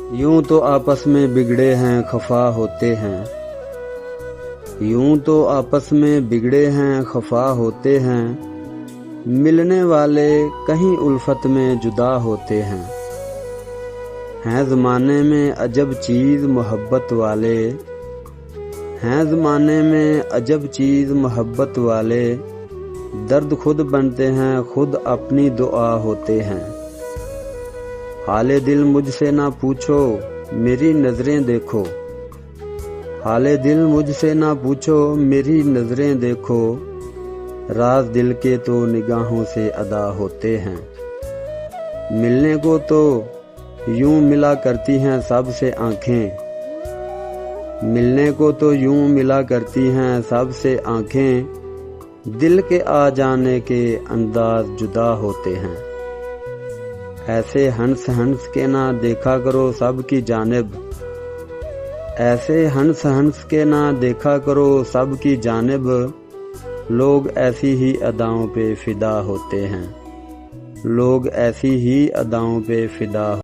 यूं तो आपस में बिगड़े हैं खफा होते हैं, यूं तो आपस में बिगड़े हैं खफा होते हैं, मिलने वाले कहीं उल्फत में जुदा होते हैं ज़माने में अजब चीज़ मोहब्बत वाले, हैं ज़माने में अजब चीज़ मोहब्बत वाले, दर्द खुद बनते हैं खुद अपनी दुआ होते हैं। हाले दिल मुझसे ना पूछो मेरी नजरें देखो, हाले दिल मुझसे ना पूछो मेरी नजरें देखो, राज दिल के तो निगाहों से अदा होते हैं। मिलने को तो यूं मिला करती हैं सबसे आंखें, मिलने को तो यूं मिला करती हैं सबसे आंखें, दिल के आ जाने के अंदाज जुदा होते हैं। ऐसे हंस हंस के ना देखा करो सबकी जानिब, ऐसे हंस हंस के ना देखा करो सबकी जानिब, लोग ऐसी ही अदाओं पे फिदा होते हैं, लोग ऐसी ही अदाओं पे फिदा